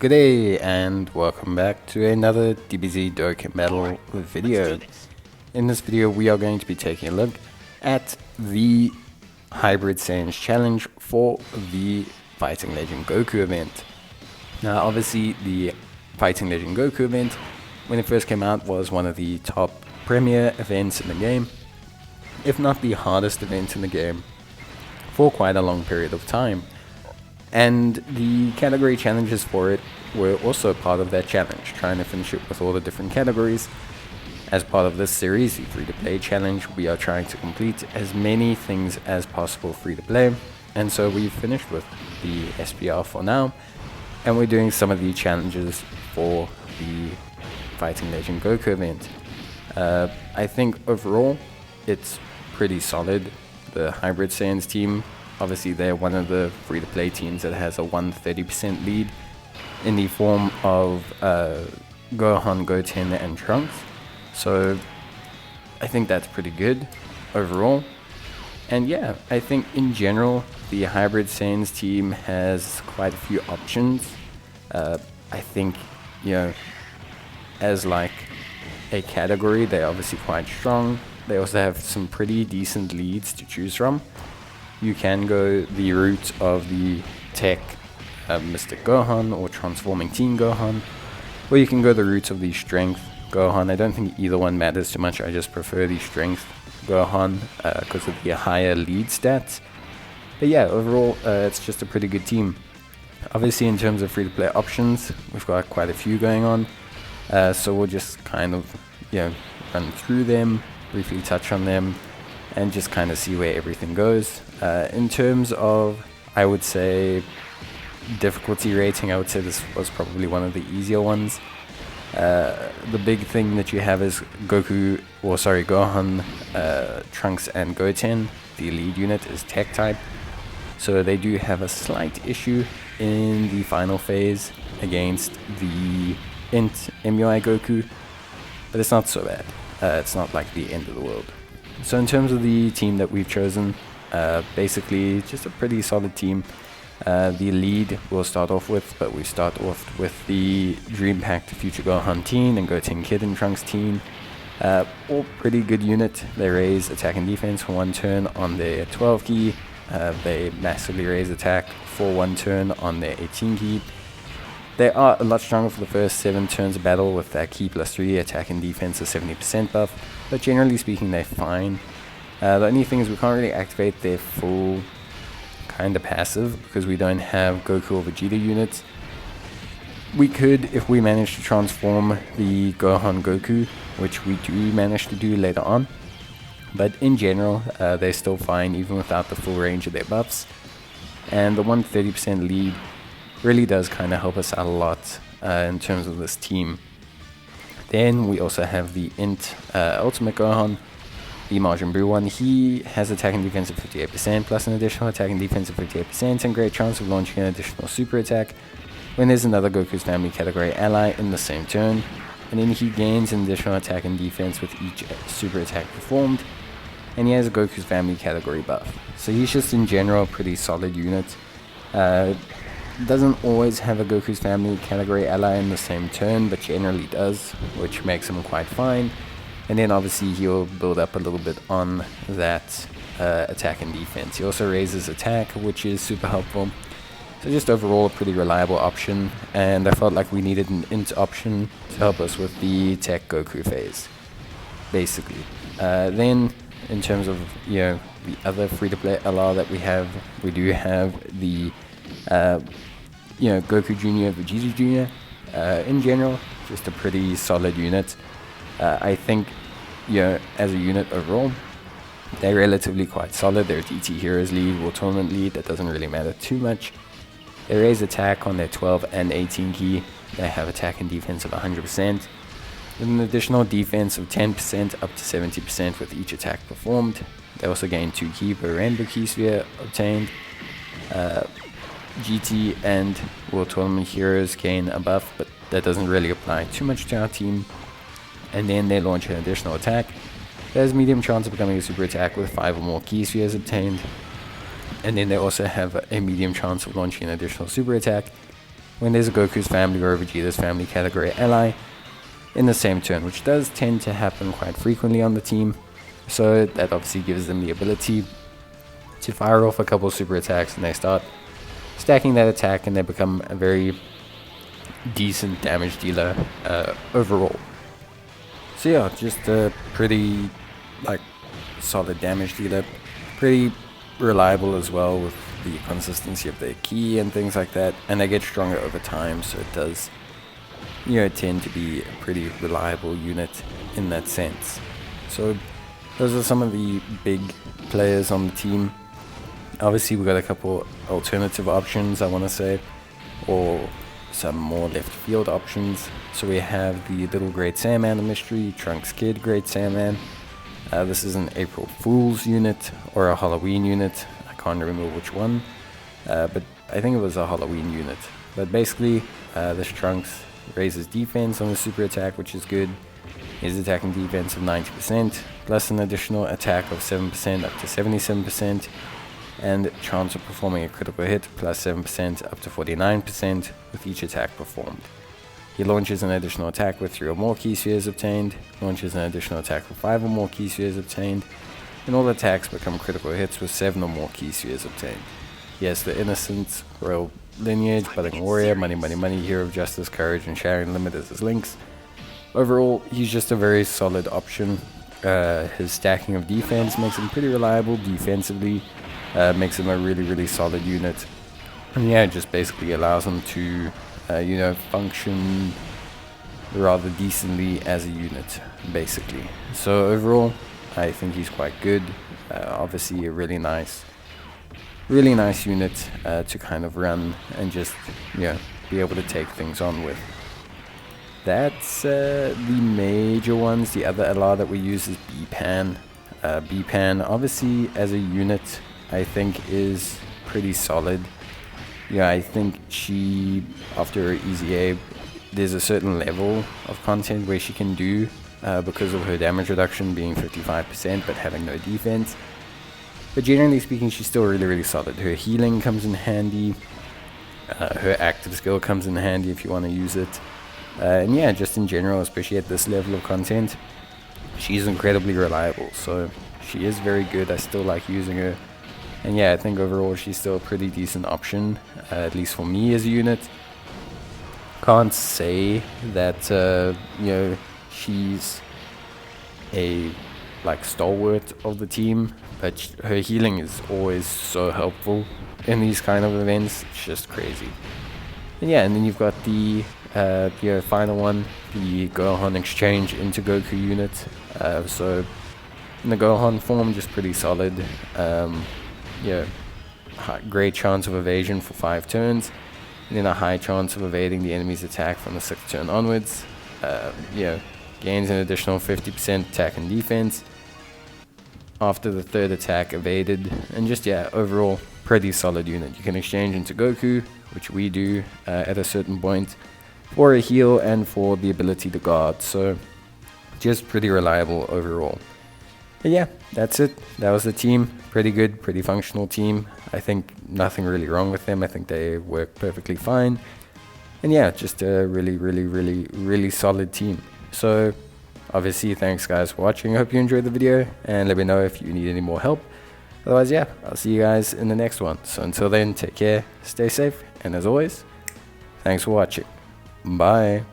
Good day and welcome back to another DBZ Dokkan battle video. In this video we are going to be taking a look at the Hybrid Saiyans challenge for the Fighting Legend Goku event. Now obviously the Fighting Legend Goku event, when it first came out, was one of the top premier events in the game, if not the hardest event in the game for quite a long period of time. And the category challenges for it were also part of that challenge, trying to finish it with all the different categories. As part of this series, the free-to-play challenge, we are trying to complete as many things as possible free-to-play, and so we've finished with the SPR for now, and we're doing some of the challenges for the Fighting Legend Goku event. I think overall, it's pretty solid. The Hybrid Saiyans team, obviously they're one of the free-to-play teams that has a 130% lead in the form of Gohan, Goten, and Trunks. So I think that's pretty good overall. And yeah, I think in general the Hybrid Saiyans team has quite a few options. I think, you know, as like a category, they're obviously quite strong. They also have some pretty decent leads to choose from. You can go the route of the tech Mystic Gohan or transforming Teen Gohan, or you can go the route of the strength Gohan. I don't think either one matters too much. I just prefer the strength Gohan because of the higher lead stats. But yeah, overall it's just a pretty good team. Obviously in terms of free-to-play options, we've got quite a few going on, so we'll just kind of, you know, run through them, briefly touch on them, and just kind of see where everything goes. In terms of, I would say, difficulty rating, I would say this was probably one of the easier ones. The big thing that you have is Gohan, Trunks, and Goten. The lead unit is tech type, so they do have a slight issue in the final phase against the Int MUI Goku, but it's not so bad. It's not like the end of the world. So in terms of the team that we've chosen, basically just a pretty solid team. The lead we'll start off with, but we start off with the Dream Pact Future Gohan Teen and Goten Kid and Trunks Teen. All pretty good unit. They raise attack and defense for 1 turn on their 12 key. They massively raise attack for 1 turn on their 18 key. They are a lot stronger for the first 7 turns of battle with that key +3 attack and defense a 70% buff, but generally speaking they're fine. The only thing is we can't really activate their full kind of passive because we don't have Goku or Vegeta units. We could, if we manage to transform the Gohan Goku, which we do manage to do later on, but in general they're still fine even without the full range of their buffs, and the 130% lead really does kind of help us out a lot in terms of this team. Then we also have the Int Ultimate Gohan, the Majin Buu one. He has attack and defense of 58% plus an additional attack and defense of 58% and great chance of launching an additional super attack when there's another Goku's Family Category ally in the same turn, and then he gains an additional attack and defense with each super attack performed, and he has a Goku's Family Category buff. So he's just in general a pretty solid unit. Doesn't always have a Goku's Family Category ally in the same turn, but generally does, which makes him quite fine. And then obviously he'll build up a little bit on that attack and defense. He also raises attack, which is super helpful. So just overall a pretty reliable option, and I felt like we needed an Int option to help us with the tech Goku phase, basically. Then in terms of, you know, the other free-to-play LR that we do have the you know, Goku Jr., Vegeta Jr. In general, just a pretty solid unit. I think, you know, as a unit overall, they're relatively quite solid. They're DT Heroes lead, World Tournament lead, that doesn't really matter too much. They raise attack on their 12 and 18 key. They have attack and defense of 100%, with an additional defense of 10% up to 70% with each attack performed. They also gain 2 key per Rainbow Key Sphere obtained. GT and World Tournament Heroes gain a buff, but that doesn't really apply too much to our team. And then they launch an additional attack. There's medium chance of becoming a super attack with 5 or more key spheres obtained. And then they also have a medium chance of launching an additional super attack when there's a Goku's family or a Vegeta's family category ally in the same turn, which does tend to happen quite frequently on the team. So that obviously gives them the ability to fire off a couple of super attacks, and they start stacking that attack, and they become a very decent damage dealer overall. So yeah, just a pretty solid damage dealer, pretty reliable as well with the consistency of their ki and things like that, and they get stronger over time, so it does tend to be a pretty reliable unit in that sense. So those are some of the big players on the team. Obviously we got a couple alternative options, I want to say, or some more left field options. So we have the Little Great Saiyaman of Mystery, Trunks Kid Great Saiyaman. This is an April Fool's unit or a Halloween unit, I can't remember which one, but I think it was a Halloween unit. But basically this Trunks raises defense on the super attack, which is good. His attacking defense of 90%, plus an additional attack of 7% up to 77%, and chance of performing a critical hit plus 7% up to 49% with each attack performed. He launches an additional attack with 3 or more key spheres obtained, launches an additional attack with 5 or more key spheres obtained, and all attacks become critical hits with 7 or more key spheres obtained. He has the Innocence, Royal Lineage, Budding Warrior, Money Money Money, Hero of Justice, Courage, and Sharing Limit as his links. Overall, he's just a very solid option. His stacking of defense makes him pretty reliable defensively, makes him a really solid unit. And yeah, it just basically allows him to function rather decently as a unit, basically. So overall, I think he's quite good. Obviously a really nice unit to kind of run and just be able to take things on with. That's the major ones. The other LR that we use is B-Pan. B-Pan, obviously, as a unit, I think is pretty solid. I think she, after her Easy A, there's a certain level of content where she can do because of her damage reduction being 55% but having no defense. But generally speaking, she's still really solid. Her healing comes in handy. Her active skill comes in handy if you want to use it. And yeah, just in general, especially at this level of content, she's incredibly reliable. So she is very good. I still like using her. And yeah, I think overall she's still a pretty decent option, at least for me as a unit. Can't say that she's a stalwart of the team, but her healing is always so helpful in these kind of events. It's just crazy. And yeah, and then you've got the final one, the Gohan exchange into Goku unit. So in the Gohan form, just pretty solid. Great chance of evasion for 5 turns, and then a high chance of evading the enemy's attack from the 6th turn onwards. Gains an additional 50% attack and defense after the 3rd attack evaded, and just overall pretty solid unit. You can exchange into Goku, which we do at a certain point, for a heal and for the ability to guard. So just pretty reliable overall. But yeah, that's it. That was the team. Pretty good, pretty functional team. I think nothing really wrong with them. I think they work perfectly fine. And yeah, just a really solid team. So obviously, thanks guys for watching. I hope you enjoyed the video, and let me know if you need any more help. Otherwise, yeah, I'll see you guys in the next one. So until then, take care, stay safe, and as always, thanks for watching. Bye.